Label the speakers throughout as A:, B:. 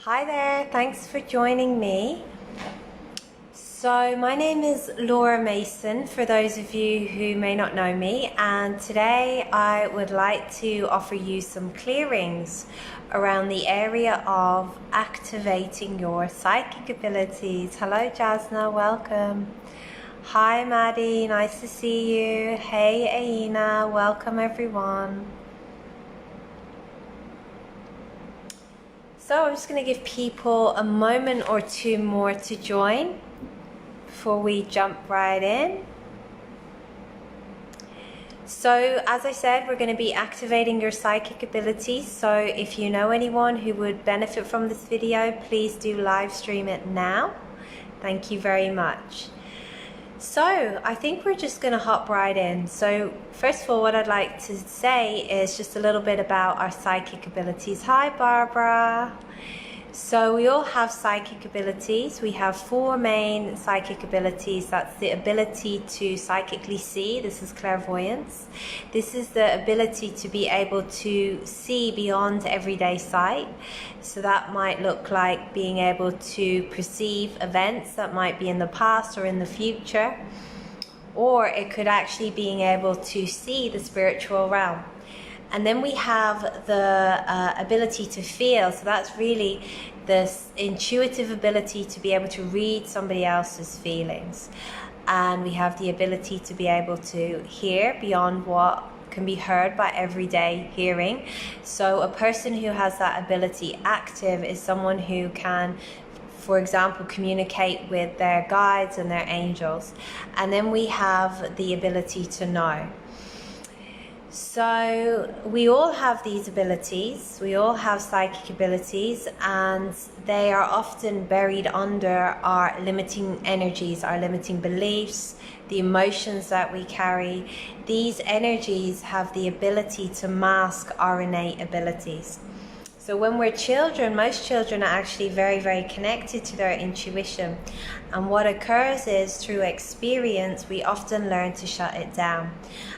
A: Hi there, thanks for joining me. So my name is Laura Mason, for those of you who may not know me, and today I would like to offer you some clearings around the area of activating your psychic abilities. Hello Jasna, welcome. Hi Maddie, nice to see you. Hey Aina, welcome everyone. So I'm just going to give people a moment or two more to join before we jump right in. So as I said, we're going to be activating your psychic abilities. So if you know anyone who would benefit from this video, please do live stream it now. Thank you very much. So I think we're just going to hop right in. So first of all, what I'd like to say is just a little bit about our psychic abilities. Hi Barbara. So we all have psychic abilities. We have four main psychic abilities. That's the ability to psychically see. This is clairvoyance. This is the ability to be able to see beyond everyday sight. So that might look like being able to perceive events that might be in the past or in the future. Or it could actually being able to see the spiritual realm. And then we have the ability to feel. So that's really this intuitive ability to be able to read somebody else's feelings. And we have the ability to be able to hear beyond what can be heard by everyday hearing. So a person who has that ability active is someone who can, for example, communicate with their guides and their angels. And then we have the ability to know. So we all have these abilities, we all have psychic abilities, and they are often buried under our limiting energies, our limiting beliefs, the emotions that we carry. These energies have the ability to mask our innate abilities. So when we're children, most children are actually very, very connected to their intuition. And what occurs is through experience, we often learn to shut it down.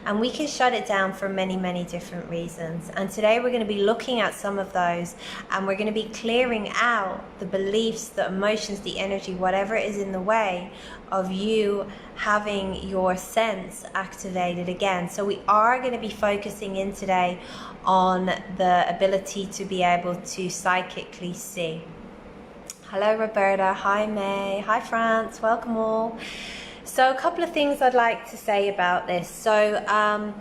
A: And we can shut it down for many, many different reasons. And today we're going to be looking at some of those, and we're going to be clearing out the beliefs, the emotions, the energy, whatever is in the way of you having your sense activated again. So we are going to be focusing in today on the ability to be able to psychically see. Hello Roberta, hi May, hi France, welcome all. So a couple of things I'd like to say about this. So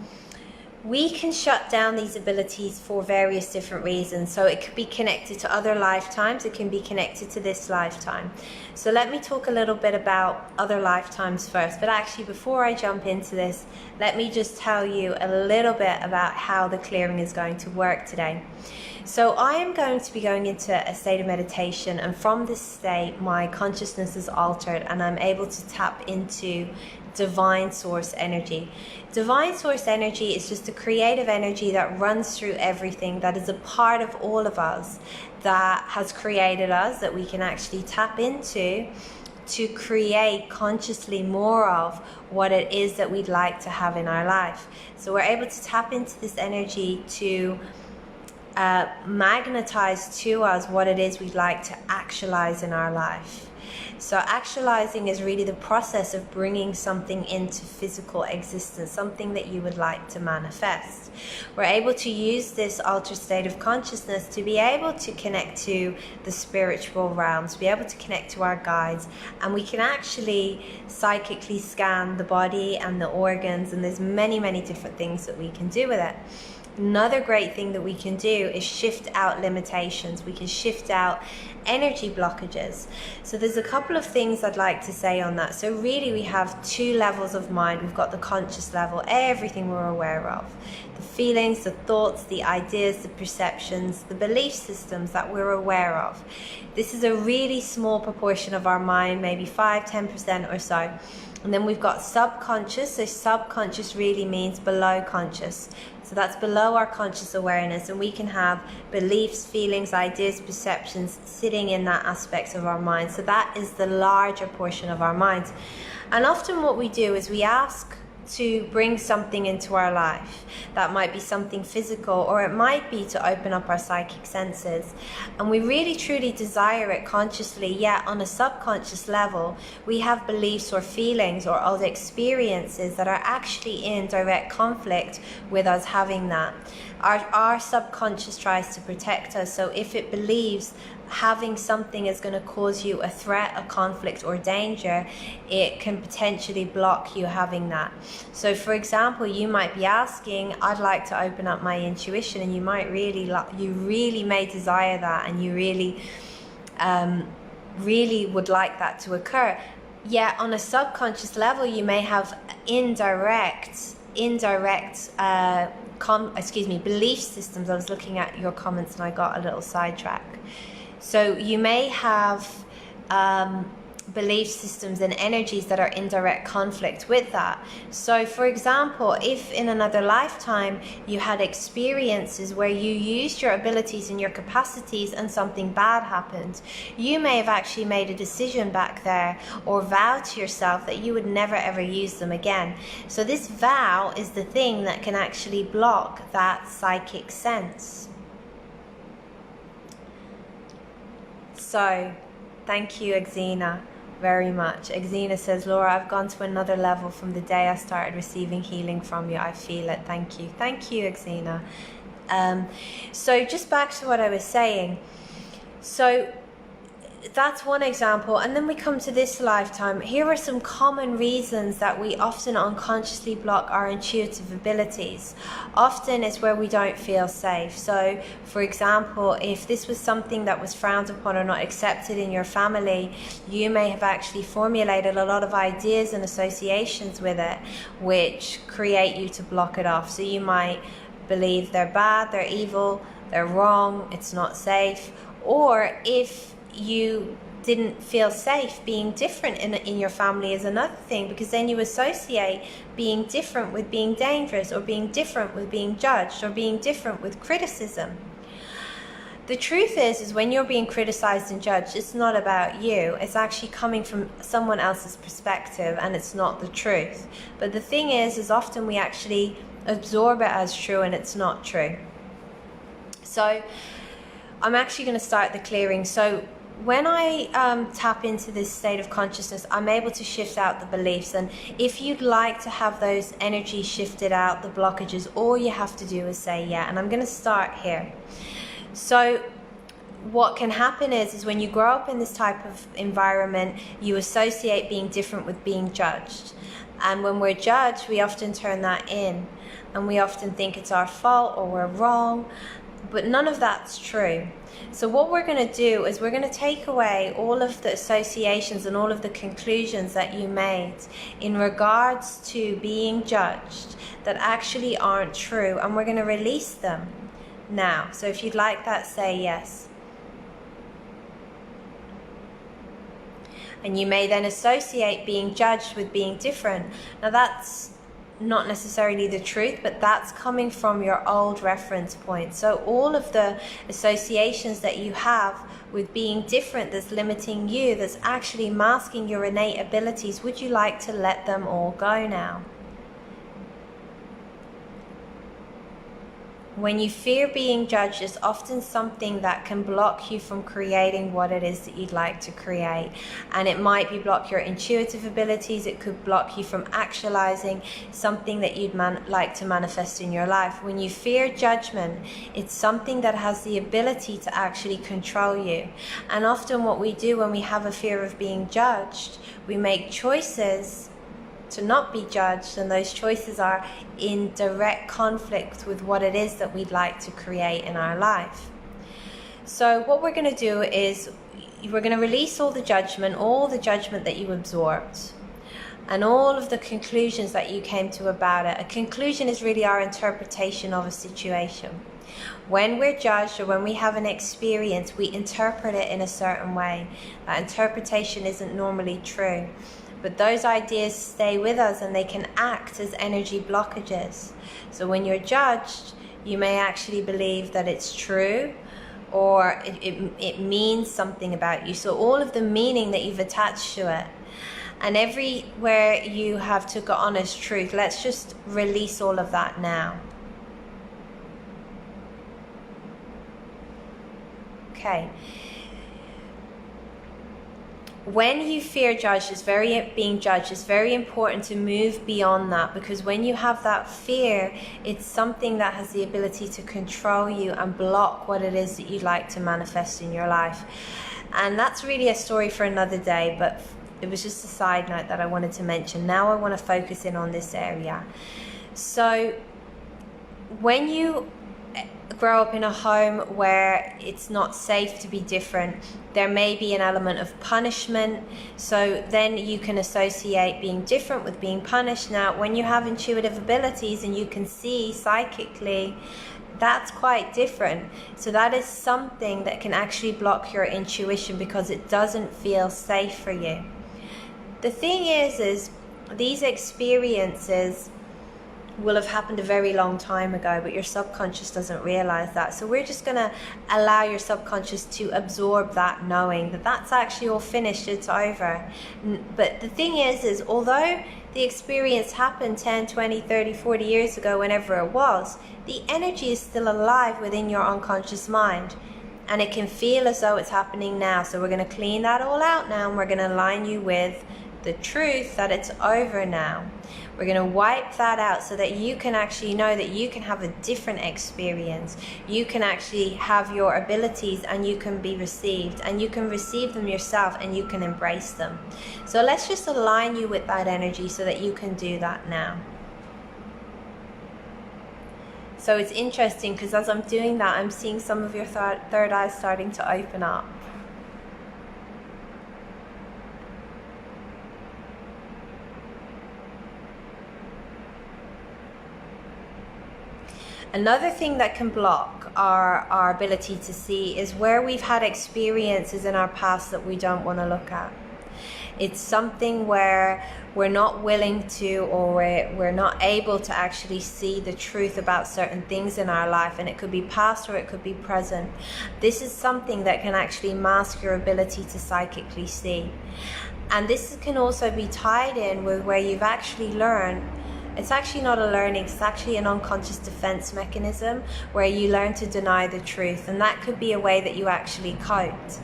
A: we can shut down these abilities for various different reasons. So it could be connected to other lifetimes, it can be connected to this lifetime. So let me talk a little bit about other lifetimes first. But actually, before I jump into this, let me just tell you a little bit about how the clearing is going to work today. So I am going to be going into a state of meditation, and from this state my consciousness is altered and I'm able to tap into divine source energy. Divine source energy is just a creative energy that runs through everything, that is a part of all of us, that has created us, that we can actually tap into to create consciously more of what it is that we'd like to have in our life. So we're able to tap into this energy to magnetize to us what it is we'd like to actualize in our life. So actualizing is really the process of bringing something into physical existence, something that you would like to manifest. We're able to use this altered state of consciousness to be able to connect to the spiritual realms, to be able to connect to our guides, and we can actually psychically scan the body and the organs, and there's many, many different things that we can do with it. Another great thing that we can do is shift out limitations. We can shift out energy blockages. So there's a couple of things I'd like to say on that. So really we have two levels of mind. We've got the conscious level, everything we're aware of. The feelings, the thoughts, the ideas, the perceptions, the belief systems that we're aware of. This is a really small proportion of our mind, maybe 5-10% or so. And then we've got subconscious. So subconscious really means below conscious. So that's below our conscious awareness, and we can have beliefs, feelings, ideas, perceptions sitting in that aspect of our mind. So that is the larger portion of our minds. And often what we do is we ask to bring something into our life. That might be something physical, or it might be to open up our psychic senses. And we really truly desire it consciously, yet on a subconscious level, we have beliefs or feelings or other experiences that are actually in direct conflict with us having that. Our subconscious tries to protect us, so if it believes having something is going to cause you a threat, a conflict or danger, it can potentially block you having that. So for example, you might be asking, I'd like to open up my intuition, and you might really may desire that, and you really would like that to occur. Yet on a subconscious level, you may have indirect belief systems. I was looking at your comments and I got a little sidetracked. So you may have belief systems and energies that are in direct conflict with that. So for example, if in another lifetime you had experiences where you used your abilities and your capacities and something bad happened, you may have actually made a decision back there or vowed to yourself that you would never ever use them again. So this vow is the thing that can actually block that psychic sense. So, thank you, Exena, very much. Exena says, Laura, I've gone to another level from the day I started receiving healing from you. I feel it. Thank you. Thank you, Exena. So, just back to what I was saying. So, that's one example, and then we come to this lifetime. Here are some common reasons that we often unconsciously block our intuitive abilities. Often it's where we don't feel safe. So for example, if this was something that was frowned upon or not accepted in your family, you may have actually formulated a lot of ideas and associations with it which create you to block it off. So you might believe they're bad, they're evil, they're wrong, it's not safe. Or if you didn't feel safe, being different in your family is another thing, because then you associate being different with being dangerous, or being different with being judged, or being different with criticism. The truth is when you're being criticized and judged, it's not about you. It's actually coming from someone else's perspective, and it's not the truth. But the thing is often we actually absorb it as true, and it's not true. So I'm actually going to start the clearing. So when I tap into this state of consciousness, I'm able to shift out the beliefs. And if you'd like to have those energies shifted out, the blockages, all you have to do is say yeah. And I'm going to start here. So what can happen is when you grow up in this type of environment, you associate being different with being judged. And when we're judged, we often turn that in. And we often think it's our fault or we're wrong. But none of that's true. So what we're going to do is we're going to take away all of the associations and all of the conclusions that you made in regards to being judged that actually aren't true, and we're going to release them now. So if you'd like that, say yes. And you may then associate being judged with being different. Now that's not necessarily the truth, but that's coming from your old reference point. So all of the associations that you have with being different that's limiting you, that's actually masking your innate abilities, would you like to let them all go now? When you fear being judged, it's often something that can block you from creating what it is that you'd like to create. And it might be block your intuitive abilities. It could block you from actualizing something that you'd like to manifest in your life. When you fear judgment, it's something that has the ability to actually control you. And often what we do when we have a fear of being judged, we make choices to not be judged, and those choices are in direct conflict with what it is that we'd like to create in our life. So what we're going to do is we're going to release all the judgment that you absorbed, and all of the conclusions that you came to about it. A conclusion is really our interpretation of a situation. When we're judged or when we have an experience, we interpret it in a certain way. That interpretation isn't normally true. But those ideas stay with us, and they can act as energy blockages. So when you're judged, you may actually believe that it's true, or it means something about you. So all of the meaning that you've attached to it And everywhere you have took an honest truth, let's just release all of that now. Okay. When you fear being judged, it's very important to move beyond that, because when you have that fear, it's something that has the ability to control you and block what it is that you'd like to manifest in your life. And that's really a story for another day, but it was just a side note that I wanted to mention. Now I want to focus in on this area. So when you grow up in a home where it's not safe to be different, there may be an element of punishment. So then you can associate being different with being punished. Now, when you have intuitive abilities and you can see psychically, that's quite different. So that is something that can actually block your intuition because it doesn't feel safe for you. The thing is these experiences will have happened a very long time ago, but your subconscious doesn't realize that. So we're just going to allow your subconscious to absorb that, knowing that that's actually all finished, it's over. But the thing is although the experience happened 10, 20, 30, 40 years ago, whenever it was, the energy is still alive within your unconscious mind. And it can feel as though it's happening now. So we're going to clean that all out now, and we're going to align you with the truth that it's over now. We're going to wipe that out so that you can actually know that you can have a different experience. You can actually have your abilities and you can be received, and you can receive them yourself and you can embrace them. So let's just align you with that energy so that you can do that now. So it's interesting because as I'm doing that, I'm seeing some of your third eye starting to open up. Another thing that can block our ability to see is where we've had experiences in our past that we don't want to look at. It's something where we're not willing to, or we're not able to actually see the truth about certain things in our life, and it could be past or it could be present. This is something that can actually mask your ability to psychically see. And this can also be tied in with where you've actually learned. It's actually not a learning, it's actually an unconscious defense mechanism where you learn to deny the truth, and that could be a way that you actually coped.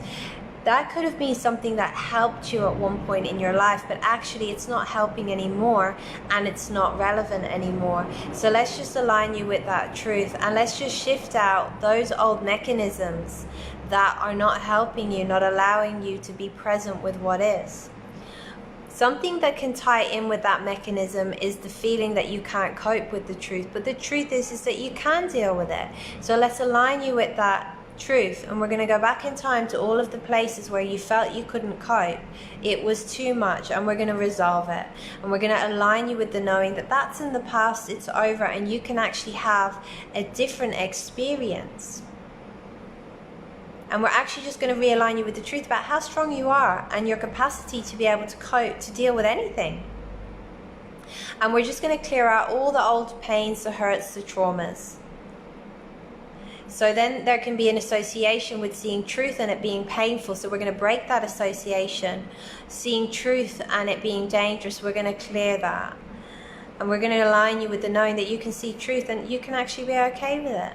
A: That could have been something that helped you at one point in your life, but actually it's not helping anymore and it's not relevant anymore. So let's just align you with that truth, and let's just shift out those old mechanisms that are not helping you, not allowing you to be present with what is. Something that can tie in with that mechanism is the feeling that you can't cope with the truth. But the truth is that you can deal with it. So let's align you with that truth. And we're going to go back in time to all of the places where you felt you couldn't cope. It was too much, and we're going to resolve it. And we're going to align you with the knowing that that's in the past, it's over, and you can actually have a different experience. And we're actually just going to realign you with the truth about how strong you are and your capacity to be able to cope, to deal with anything. And we're just going to clear out all the old pains, the hurts, the traumas. So then there can be an association with seeing truth and it being painful. So we're going to break that association. Seeing truth and it being dangerous, we're going to clear that. And we're going to align you with the knowing that you can see truth and you can actually be okay with it.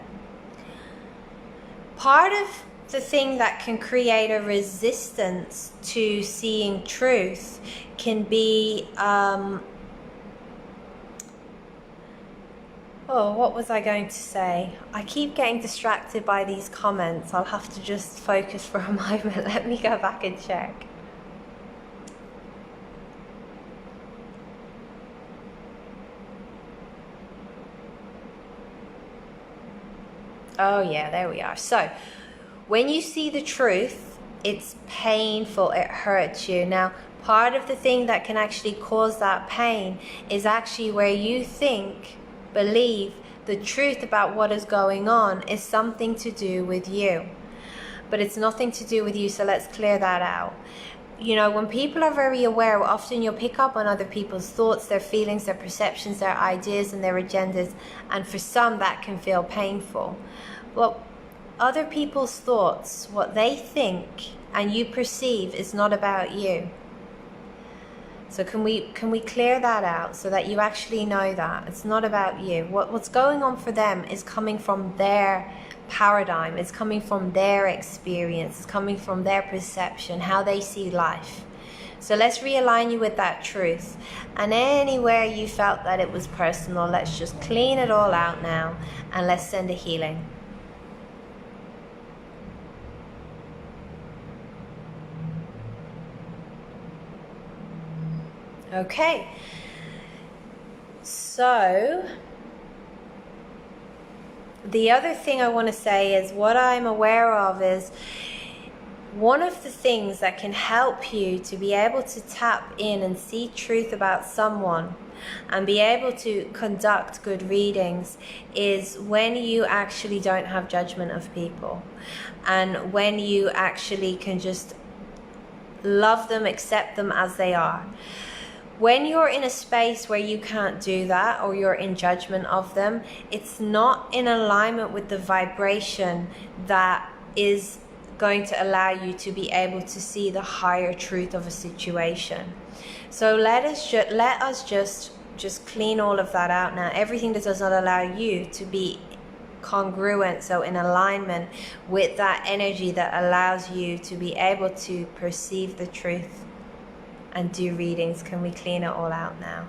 A: Part of the thing that can create a resistance to seeing truth can be what was I going to say? I keep getting distracted by these comments. I'll have to just focus for a moment. Let me go back and check. Oh yeah, there we are. So when you see the truth, it's painful, it hurts you. Now, part of the thing that can actually cause that pain is actually where you believe the truth about what is going on is something to do with you. But it's nothing to do with you, so let's clear that out. You know, when people are very aware, often you'll pick up on other people's thoughts, their feelings, their perceptions, their ideas, and their agendas, and for some that can feel painful. Well, other people's thoughts, what they think and you perceive, is not about you. So can we clear that out so that you actually know that it's not about you? What's going on for them is coming from their paradigm, it's coming from their experience, it's coming from their perception, how they see life. So let's realign you with that truth. And anywhere you felt that it was personal, let's just clean it all out now and let's send a healing. Okay. So the other thing I want to say is what I'm aware of is one of the things that can help you to be able to tap in and see truth about someone and be able to conduct good readings is when you actually don't have judgment of people, and when you actually can just love them, accept them as they are. When you're in a space where you can't do that, or you're in judgment of them, it's not in alignment with the vibration that is going to allow you to be able to see the higher truth of a situation. So let us just clean all of that out now. Everything that does not allow you to be congruent, so in alignment with that energy that allows you to be able to perceive the truth and do readings. Can we clean it all out now?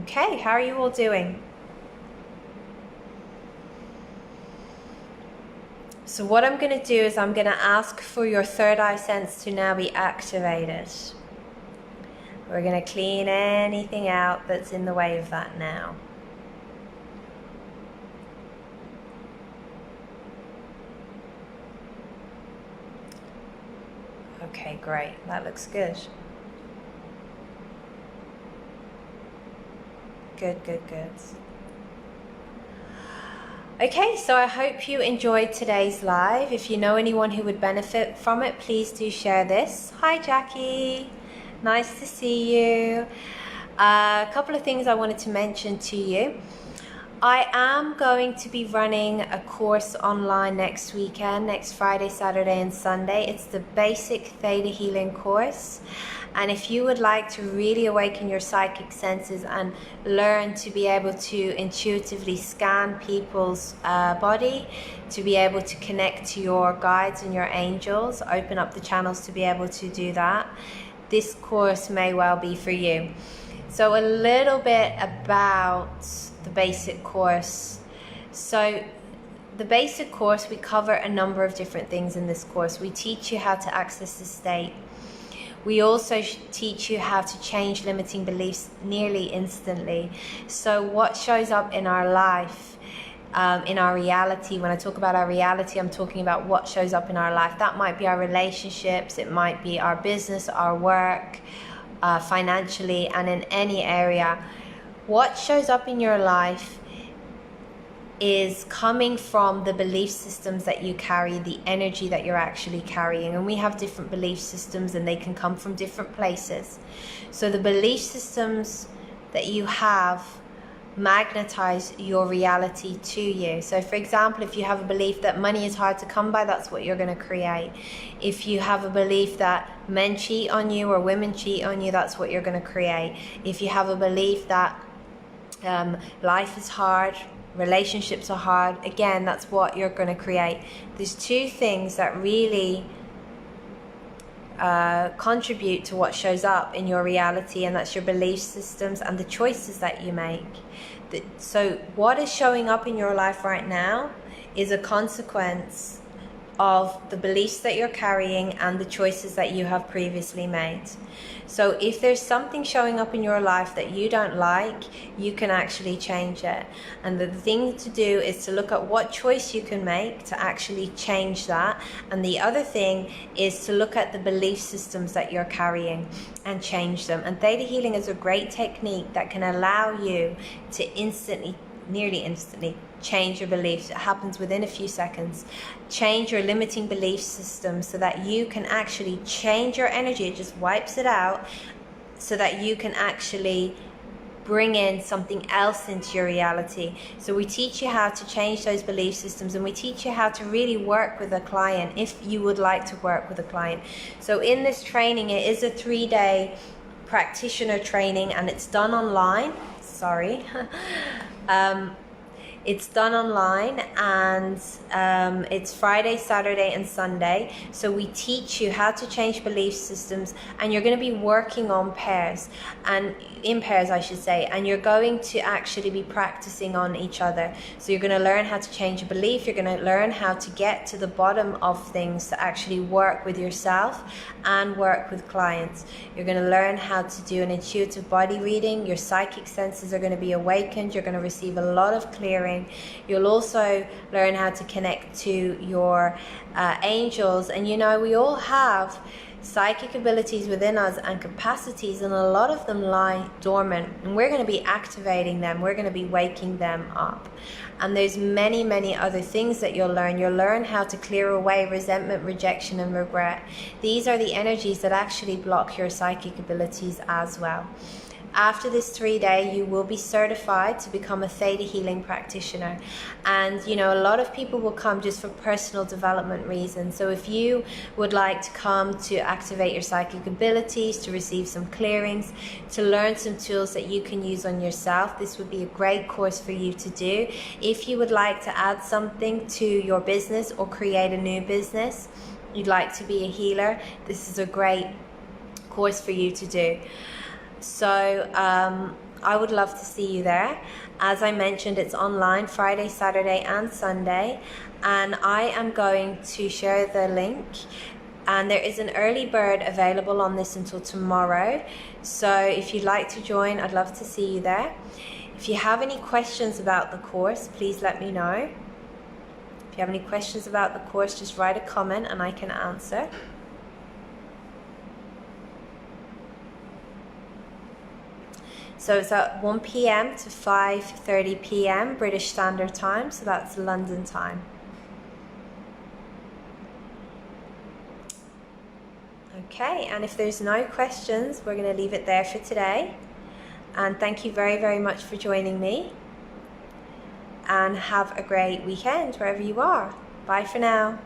A: Okay, how are you all doing? So what I'm going to do is I'm going to ask for your third eye sense to now be activated. We're going to clean anything out that's in the way of that now. Okay, great. That looks good. Good. Okay, so I hope you enjoyed today's live. If you know anyone who would benefit from it, please do share this. Hi, Jackie. Nice to see you. A couple of things I wanted to mention to you. I am going to be running a course online next weekend, next Friday, Saturday, and Sunday. It's the basic Theta Healing course. And if you would like to really awaken your psychic senses and learn to be able to intuitively scan people's body, to be able to connect to your guides and your angels, open up the channels to be able to do that, this course may well be for you. So a little bit about the basic course. So the basic course, we cover a number of different things in this course. We teach you how to access the state. We also teach you how to change limiting beliefs nearly instantly. So what shows up in our life, in our reality, when I talk about our reality, I'm talking about what shows up in our life. That might be our relationships, it might be our business, our work, financially, and in any area. What shows up in your life is coming from the belief systems that you carry, the energy that you're actually carrying. And we have different belief systems and they can come from different places. So the belief systems that you have magnetize your reality to you. So for example, if you have a belief that money is hard to come by, that's what you're going to create. If you have a belief that men cheat on you or women cheat on you, that's what you're going to create. If you have a belief that life is hard, relationships are hard, again, that's what you're going to create. There's two things that really contribute to what shows up in your reality, and that's your belief systems and the choices that you make. So what is showing up in your life right now is a consequence of the beliefs that you're carrying and the choices that you have previously made. So if there's something showing up in your life that you don't like, you can actually change it. And the thing to do is to look at what choice you can make to actually change that. And the other thing is to look at the belief systems that you're carrying and change them. And Theta Healing is a great technique that can allow you to nearly instantly change your beliefs. It happens within a few seconds. Change your limiting belief system so that you can actually change your energy. It just wipes it out so that you can actually bring in something else into your reality. So we teach you how to change those belief systems, and we teach you how to really work with a client if you would like to work with a client. So in this training, it is a 3-day practitioner training, and it's done online. Sorry. It's done online, and it's Friday, Saturday, and Sunday. So we teach you how to change belief systems, and you're going to be working on pairs, and in pairs I should say, and you're going to actually be practicing on each other. So you're going to learn how to change a belief, you're going to learn how to get to the bottom of things, to actually work with yourself and work with clients. You're going to learn how to do an intuitive body reading, your psychic senses are going to be awakened, you're going to receive a lot of clearing. You'll also learn how to connect to your angels, and you know, we all have psychic abilities within us and capacities, and a lot of them lie dormant, and we're going to be activating them, we're going to be waking them up. And there's many other things that you'll learn. You'll learn how to clear away resentment, rejection, and regret. These are the energies that actually block your psychic abilities as well. After this 3-day, you will be certified to become a Theta Healing practitioner. And you know, a lot of people will come just for personal development reasons. So if you would like to come to activate your psychic abilities, to receive some clearings, to learn some tools that you can use on yourself, this would be a great course for you to do. If you would like to add something to your business or create a new business, you'd like to be a healer, this is a great course for you to do. So I would love to see you there. As I mentioned, it's online Friday, Saturday, and Sunday, and I am going to share the link, and there is an early bird available on this until tomorrow. So if you'd like to join, I'd love to see you there. If you have any questions about the course, please let me know. If you have any questions about the course, just write a comment and I can answer. So it's at 1 p.m. to 5:30 p.m. British Standard Time, so that's London time. Okay, and if there's no questions, we're going to leave it there for today. And thank you very much for joining me. And have a great weekend wherever you are. Bye for now.